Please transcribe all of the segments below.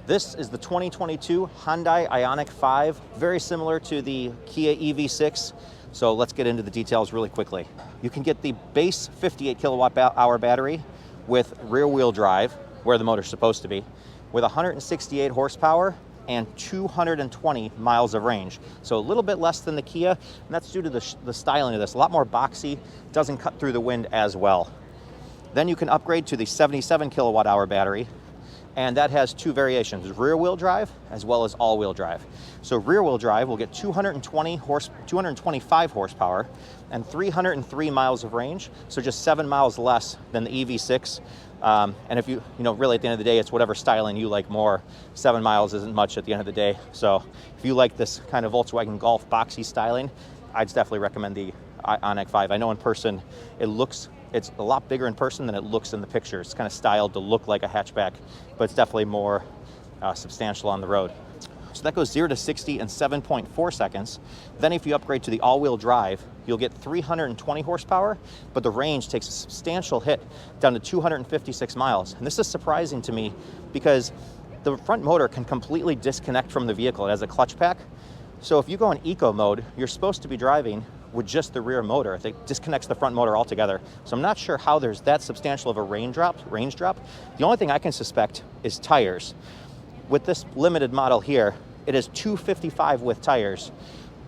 This is the 2022 Hyundai Ioniq 5, very similar to the Kia EV6. So let's get into the details really quickly. You can get the base 58 kilowatt hour battery with rear wheel drive, where the motor's supposed to be, with 168 horsepower and 220 miles of range. So a little bit less than the Kia, and that's due to the styling of this. A lot more boxy, doesn't cut through the wind as well. Then you can upgrade to the 77 kilowatt hour battery, and that has two variations, rear wheel drive as well as all wheel drive. So rear wheel drive will get 225 horsepower and 303 miles of range, so just 7 miles less than the EV6. And if you really at the end of the day, it's whatever styling you like more. 7 miles isn't much at the end of the day. So if you like this kind of Volkswagen Golf boxy styling, I'd definitely recommend the Ioniq 5. I know in person, it's a lot bigger in person than it looks in the pictures. It's kind of styled to look like a hatchback, but it's definitely more substantial on the road. So that goes 0 to 60 in 7.4 seconds. Then if you upgrade to the all-wheel drive, you'll get 320 horsepower, but the range takes a substantial hit down to 256 miles. And this is surprising to me because the front motor can completely disconnect from the vehicle. It has a clutch pack. So if you go in eco mode, you're supposed to be driving with just the rear motor. It disconnects the front motor altogether. So I'm not sure how there's that substantial of a range drop. The only thing I can suspect is tires. With this limited model here, it is 255 with tires.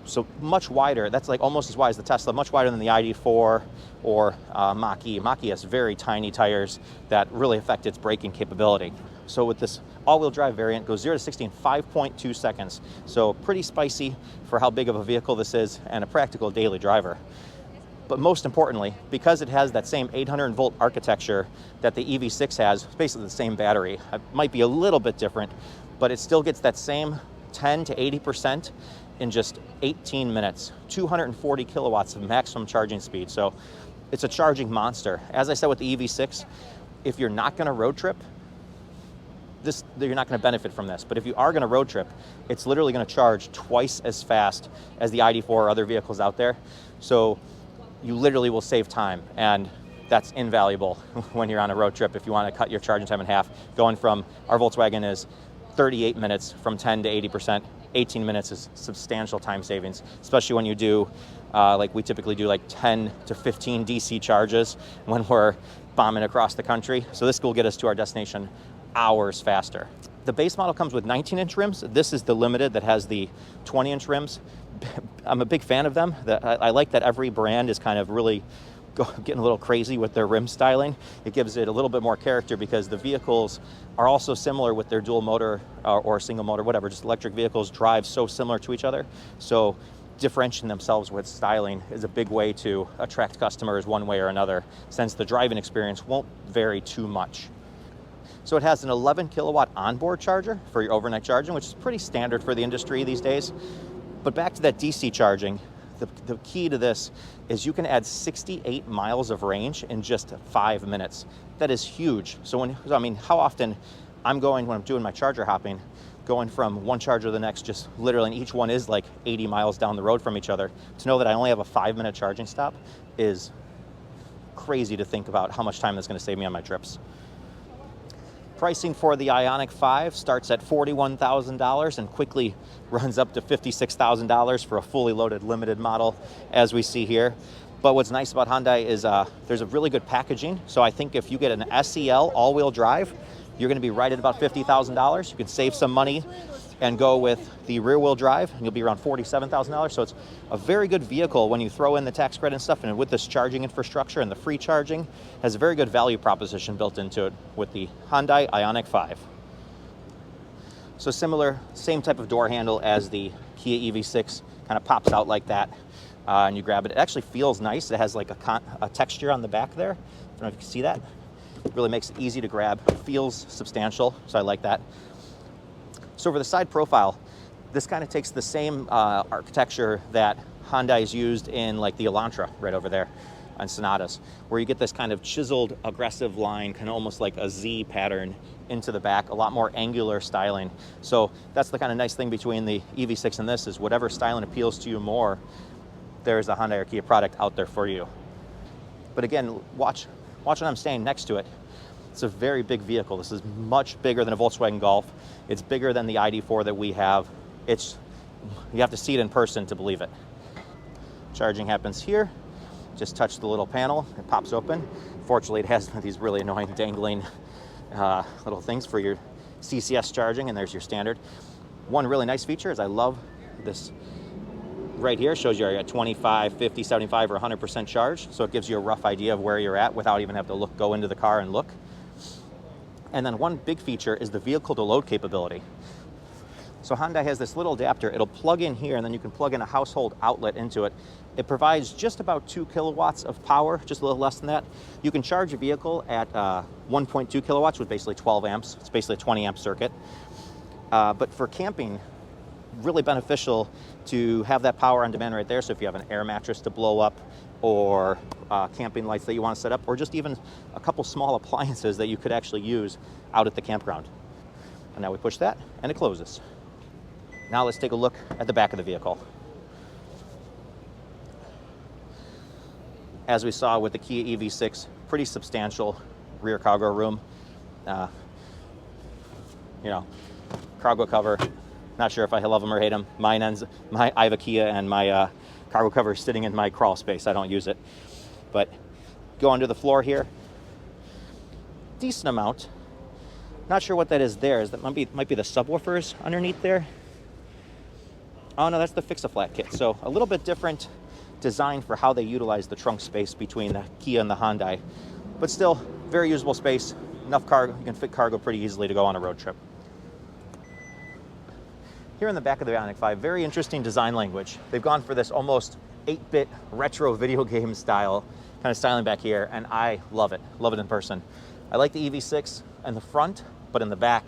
So much wider. That's like almost as wide as the Tesla, much wider than the ID4 or Mach-E. Mach-E has very tiny tires that really affect its braking capability. So with this all-wheel drive variant, goes 0 to 60 in 5.2 seconds. So pretty spicy for how big of a vehicle this is and a practical daily driver. But most importantly, because it has that same 800-volt architecture that the EV6 has, it's basically the same battery. It might be a little bit different, but it still gets that same 10 to 80% in just 18 minutes, 240 kilowatts of maximum charging speed. So it's a charging monster. As I said with the EV6, if you're not gonna road trip, you're not gonna benefit from this. But if you are gonna road trip, it's literally gonna charge twice as fast as the ID4 or other vehicles out there. So you literally will save time, and that's invaluable when you're on a road trip if you wanna cut your charging time in half. Going from, our Volkswagen is 38 minutes from 10 to 80%. 18 minutes is substantial time savings, especially when you do, like we typically do, like 10 to 15 DC charges when we're bombing across the country. So this will get us to our destination hours faster. The base model comes with 19-inch rims. This is the limited that has the 20-inch rims. I'm a big fan of them. I like that every brand is kind of really getting a little crazy with their rim styling. It gives it a little bit more character because the vehicles are also similar with their dual motor or single motor, whatever, just electric vehicles drive so similar to each other. So differentiating themselves with styling is a big way to attract customers one way or another, since the driving experience won't vary too much. So it has an 11 kilowatt onboard charger for your overnight charging, which is pretty standard for the industry these days. But back to that DC charging, the key to this is you can add 68 miles of range in just 5 minutes. That is huge. So how often I'm going, when I'm doing my charger hopping, going from one charger to the next, just literally, and each one is like 80 miles down the road from each other. To know that I only have a 5-minute charging stop is crazy to think about how much time that's gonna save me on my trips. Pricing for the Ioniq 5 starts at $41,000 and quickly runs up to $56,000 for a fully loaded limited model, as we see here. But what's nice about Hyundai is there's a really good packaging. So I think if you get an SEL all-wheel drive, you're gonna be right at about $50,000. You can save some money and go with the rear-wheel drive, and you'll be around $47,000. So it's a very good vehicle when you throw in the tax credit and stuff, and with this charging infrastructure and the free charging, has a very good value proposition built into it with the Hyundai Ioniq 5. So similar, same type of door handle as the Kia EV6, kind of pops out like that, and you grab it. It actually feels nice. It has like a texture on the back there. I don't know if you can see that. It really makes it easy to grab. It feels substantial, so I like that. So for the side profile, this kind of takes the same architecture that Hyundai's used in like the Elantra right over there on Sonatas, where you get this kind of chiseled, aggressive line, kind of almost like a Z pattern into the back, a lot more angular styling. So that's the kind of nice thing between the EV6 and this, is whatever styling appeals to you more, there's a Hyundai or Kia product out there for you. But again, watch when I'm staying next to it. It's a very big vehicle. This is much bigger than a Volkswagen Golf. It's bigger than the ID.4 that we have. You have to see it in person to believe it. Charging happens here. Just touch the little panel, it pops open. Fortunately, it has these really annoying dangling little things for your CCS charging, and there's your standard. One really nice feature is I love this right here. Shows you at 25, 50, 75, or 100% charge. So it gives you a rough idea of where you're at without even having to go into the car and look. And then one big feature is the vehicle to load capability. So Hyundai has this little adapter. It'll plug in here, and then you can plug in a household outlet into it. It provides just about 2 kilowatts of power, just a little less than that. You can charge a vehicle at 1.2 kilowatts with basically 12 amps. It's basically a 20 amp circuit. But for camping, really beneficial to have that power on demand right there. So if you have an air mattress to blow up, or camping lights that you want to set up, or just even a couple small appliances that you could actually use out at the campground. And now we push that, and it closes. Now let's take a look at the back of the vehicle. As we saw with the Kia EV6, pretty substantial rear cargo room. Cargo cover. Not sure if I love them or hate them. I have a Kia, and my cargo cover is sitting in my crawl space. I don't use it. But go under the floor here. Decent amount. Not sure what that is there. That might be the subwoofers underneath there. Oh no, that's the Fix-A-Flat kit. So a little bit different design for how they utilize the trunk space between the Kia and the Hyundai. But still, very usable space. Enough cargo, you can fit cargo pretty easily to go on a road trip. Here in the back of the Ioniq 5, very interesting design language. They've gone for this almost 8-bit retro video game style kind of styling back here, and I love it. Love it in person. I like the EV6 in the front, but in the back,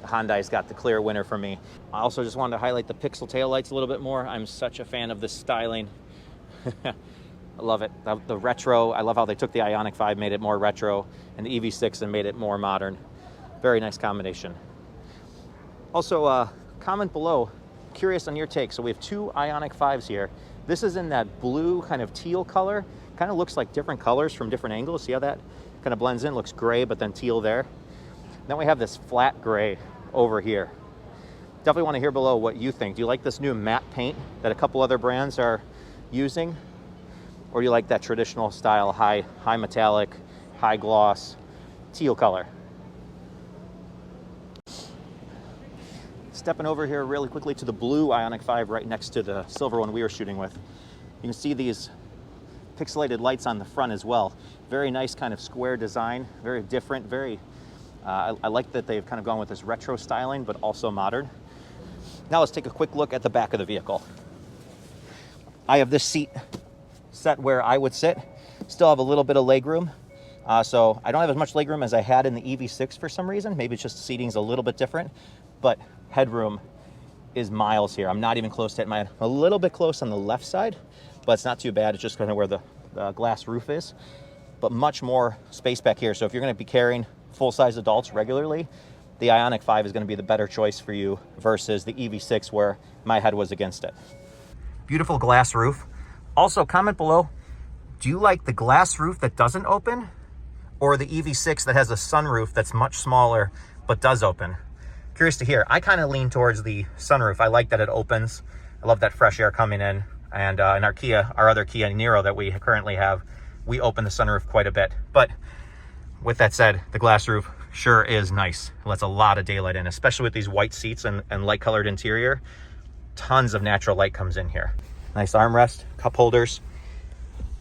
the Hyundai's got the clear winner for me. I also just wanted to highlight the pixel taillights a little bit more. I'm such a fan of this styling. I love it. The retro, I love how they took the Ioniq 5, made it more retro, and the EV6 and made it more modern. Very nice combination. Also, comment below, curious on your take. So we have 2 Ioniq 5s here. This is in that blue kind of teal color. Kind of looks like different colors from different angles. See how that kind of blends in? Looks gray, but then teal there. Then we have this flat gray over here. Definitely want to hear below what you think. Do you like this new matte paint that a couple other brands are using? Or do you like that traditional style, high metallic, high gloss, teal color? Stepping over here really quickly to the blue Ioniq 5 right next to the silver one we were shooting with. You can see these pixelated lights on the front as well. Very nice kind of square design, very different, very, I like that they've kind of gone with this retro styling, but also modern. Now let's take a quick look at the back of the vehicle. I have this seat set where I would sit. Still have a little bit of legroom. So I don't have as much legroom as I had in the EV6 for some reason. Maybe it's just the seating's a little bit different, but headroom is miles here. I'm not even close to it. A little bit close on the left side, but it's not too bad. It's just kind of where the glass roof is, but much more space back here. So if you're going to be carrying full-size adults regularly, the Ioniq 5 is going to be the better choice for you versus the EV6 where my head was against it. Beautiful glass roof. Also, comment below, do you like the glass roof that doesn't open, or the EV6 that has a sunroof that's much smaller but does open? Curious to hear. I kind of lean towards the sunroof. I like that it opens. I love that fresh air coming in. And in our other Kia Niro that we currently have, we open the sunroof quite a bit. But with that said, the glass roof sure is nice. It lets a lot of daylight in, especially with these white seats and light colored interior. Tons of natural light comes in here. Nice armrest, cup holders.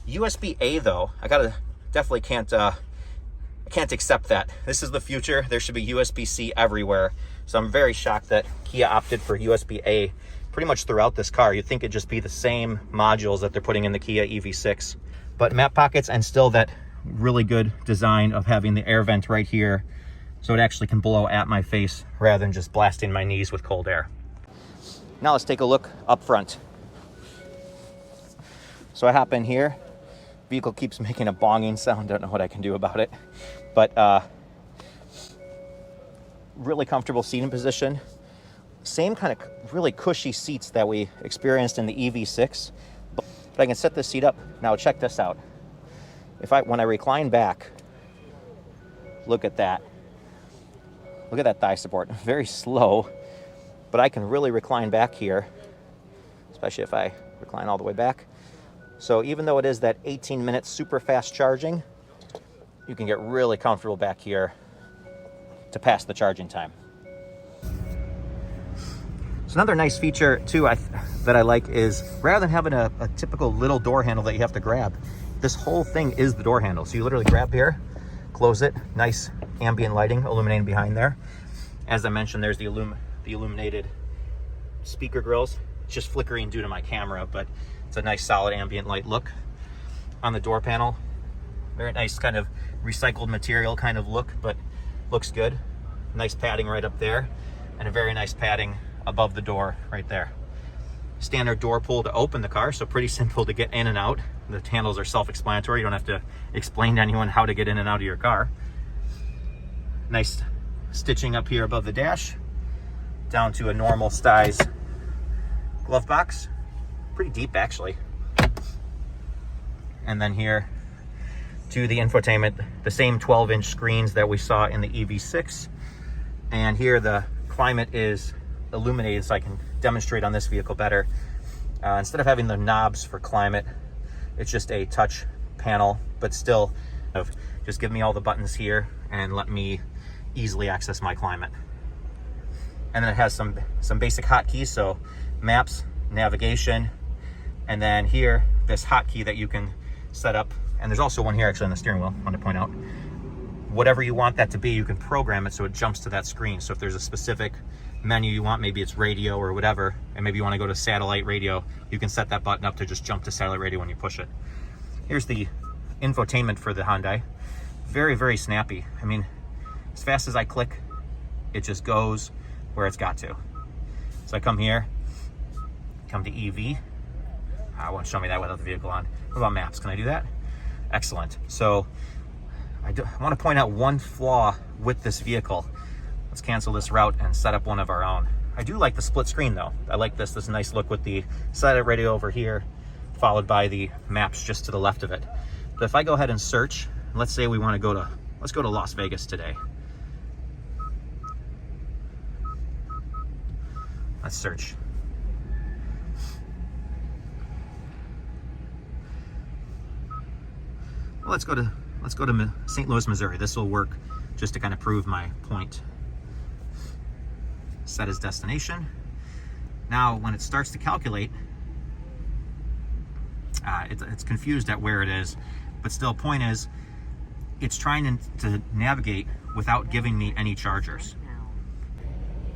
USB-A though, definitely can't accept that. This is the future. There should be USB-C everywhere. So I'm very shocked that Kia opted for USB-A pretty much throughout this car. You'd think it'd just be the same modules that they're putting in the Kia EV6. But map pockets, and still that really good design of having the air vent right here so it actually can blow at my face rather than just blasting my knees with cold air. Now let's take a look up front. So I hop in here. Vehicle keeps making a bonging sound. Don't know what I can do about it. But really comfortable seating position. Same kind of really cushy seats that we experienced in the EV6. But I can set this seat up. Now check this out. When I recline back, Look at that. Look at that thigh support. Very slow, but I can really recline back here, especially if I recline all the way back. So even though it is that 18 minutes super fast charging, you can get really comfortable back here to pass the charging time. So another nice feature too that I like is rather than having a typical little door handle that you have to grab, this whole thing is the door handle. So you literally grab here, close it, nice ambient lighting illuminating behind there. As I mentioned, there's the illuminated speaker grills. It's just flickering due to my camera, but it's a nice solid ambient light look on the door panel. Very nice kind of recycled material kind of look, but looks good. Nice padding right up there, and a very nice padding above the door right there. Standard door pull to open the car, so pretty simple to get in and out. The handles are self-explanatory. You don't have to explain to anyone how to get in and out of your car. Nice stitching up here above the dash, down to a normal size glove box. Pretty deep actually. And then here to the infotainment, the same 12-inch screens that we saw in the EV6. And here the climate is illuminated so I can demonstrate on this vehicle better. Instead of having the knobs for climate, it's just a touch panel, but still just give me all the buttons here and let me easily access my climate. And then it has some basic hotkeys, so maps, navigation, and then here this hotkey that you can set up. And there's also one here actually on the steering wheel, I want to point out. Whatever you want that to be, you can program it so it jumps to that screen. So if there's a specific menu you want, maybe it's radio or whatever, and maybe you want to go to satellite radio, you can set that button up to just jump to satellite radio when you push it. Here's the infotainment for the Hyundai. Very, very snappy. I mean, as fast as I click, it just goes where it's got to. So I come here, come to EV. I won't show me that without the vehicle on. What about maps? Can I do that? Excellent. So I want to point out one flaw with this vehicle. Let's cancel this route and set up one of our own. I do like the split screen though. I like this nice look with the satellite radio over here, followed by the maps just to the left of it. But if I go ahead and search, let's say we want to go to, let's go to Las Vegas today. Let's search. Well, let's go to St. Louis, Missouri. This will work just to kind of prove my point. Set as destination. Now, when it starts to calculate, it's confused at where it is, but still, point is, it's trying to navigate without giving me any chargers.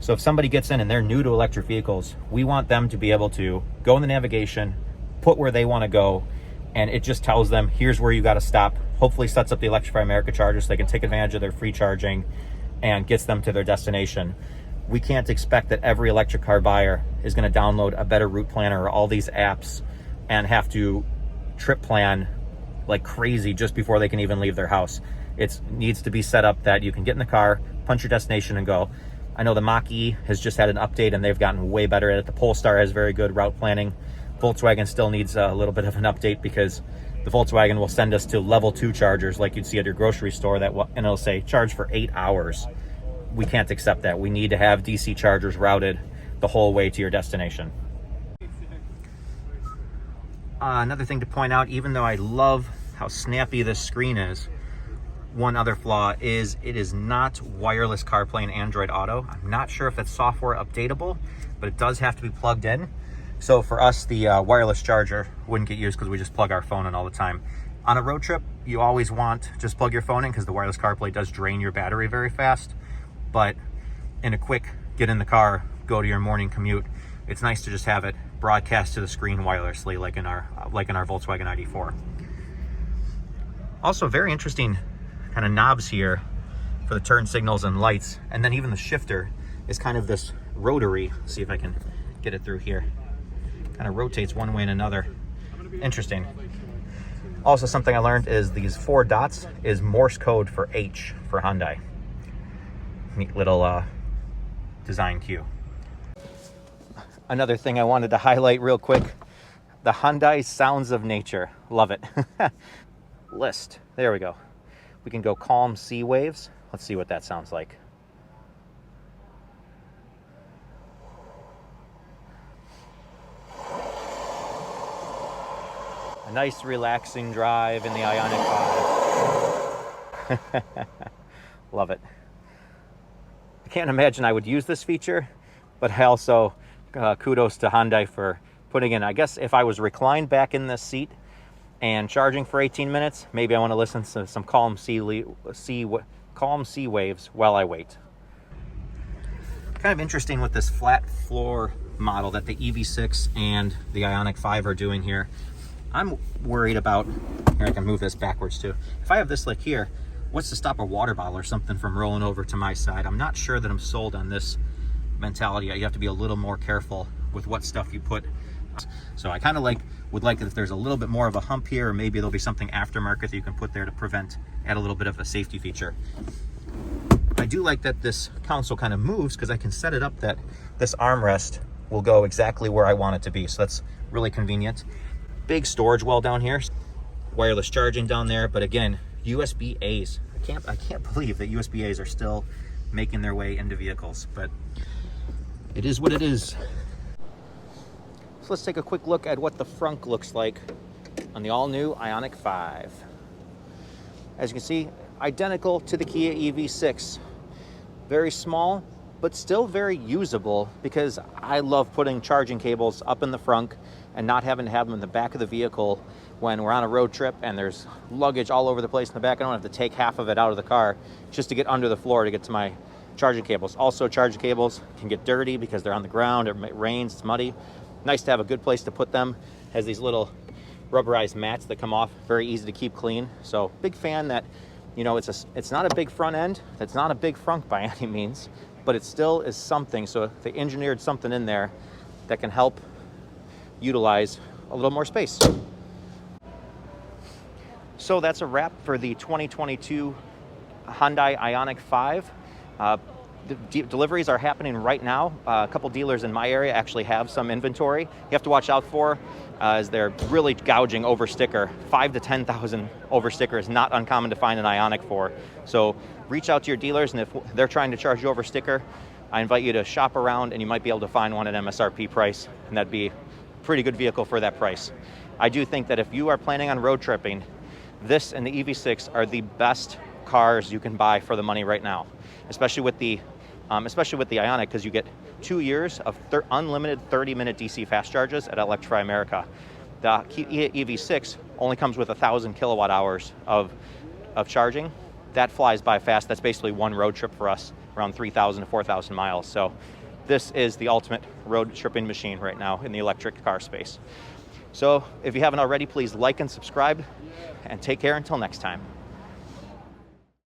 So if somebody gets in and they're new to electric vehicles, we want them to be able to go in the navigation, put where they want to go, and it just tells them, here's where you got to stop. Hopefully sets up the Electrify America chargers so they can take advantage of their free charging and gets them to their destination. We can't expect that every electric car buyer is going to download a better route planner or all these apps and have to trip plan like crazy just before they can even leave their house. It needs to be set up that you can get in the car, punch your destination and go. I know the Mach-E has just had an update and they've gotten way better at it. The Polestar has very good route planning. Volkswagen still needs a little bit of an update because the Volkswagen will send us to level 2 chargers like you'd see at your grocery store and it'll say charge for 8 hours. We can't accept that. We need to have DC chargers routed the whole way to your destination. Another thing to point out, even though I love how snappy this screen is, one other flaw is it is not wireless CarPlay and Android Auto. I'm not sure if it's software updatable, but it does have to be plugged in. So for us, the wireless charger wouldn't get used because we just plug our phone in all the time. On a road trip, you always want just plug your phone in because the wireless CarPlay does drain your battery very fast. But in a quick get in the car, go to your morning commute, it's nice to just have it broadcast to the screen wirelessly like in our Volkswagen ID4. Also very interesting kind of knobs here for the turn signals and lights, and then even the shifter is kind of this rotary. Let's see if I can get it through here. Kind of rotates one way and another. Interesting. Also, something I learned is these 4 dots is Morse code for H for Hyundai. Neat little design cue. Another thing I wanted to highlight real quick, the Hyundai Sounds of Nature. Love it. List. There we go. We can go calm sea waves. Let's see what that sounds like. A nice relaxing drive in the Ioniq 5. Love it. I can't imagine I would use this feature, but I also kudos to Hyundai for putting in, I guess if I was reclined back in this seat and charging for 18 minutes, maybe I want to listen to some calm sea waves while I wait. Kind of interesting with this flat floor model that the EV6 and the Ioniq 5 are doing here. I'm worried about, here I can move this backwards too. If I have this like here, what's to stop a water bottle or something from rolling over to my side? I'm not sure that I'm sold on this mentality. You have to be a little more careful with what stuff you put. So I kind of would like it if there's a little bit more of a hump here, or maybe there'll be something aftermarket that you can put there to add a little bit of a safety feature. I do like that this console kind of moves because I can set it up that this armrest will go exactly where I want it to be. So that's really convenient. Big storage well down here, wireless charging down there, but again, USB-A's. I can't believe that USB-A's are still making their way into vehicles, but it is what it is. So let's take a quick look at what the front looks like on the all-new Ioniq 5. As you can see, identical to the Kia EV6. Very small, but still very usable, because I love putting charging cables up in the front and not having to have them in the back of the vehicle when we're on a road trip and there's luggage all over the place in the back. I don't have to take half of it out of the car just to get under the floor to get to my charging cables. Also, charging cables can get dirty because they're on the ground, it rains, it's muddy. Nice to have a good place to put them. Has these little rubberized mats that come off, very easy to keep clean. So big fan that, you know, it's not a big front end, it's not a big frunk by any means, but it still is something. So they engineered something in there that can help utilize a little more space. So that's a wrap for the 2022 Hyundai Ioniq 5. The deliveries are happening right now. A couple dealers in my area actually have some inventory. You have to watch out for as they're really gouging over sticker. 5,000 to 10,000 over sticker is not uncommon to find an Ioniq for. So reach out to your dealers, and if they're trying to charge you over sticker, I invite you to shop around, and you might be able to find one at MSRP price, and that'd be a pretty good vehicle for that price. I do think that if you are planning on road tripping, this and the EV6 are the best cars you can buy for the money right now, especially with the Ioniq, because you get 2 years of unlimited 30-minute DC fast charges at Electrify America. The Kia EV6 only comes with 1,000 kilowatt hours of charging. That flies by fast. That's basically one road trip for us, around 3,000 to 4,000 miles. So this is the ultimate road tripping machine right now in the electric car space. So if you haven't already, please like and subscribe, and take care until next time.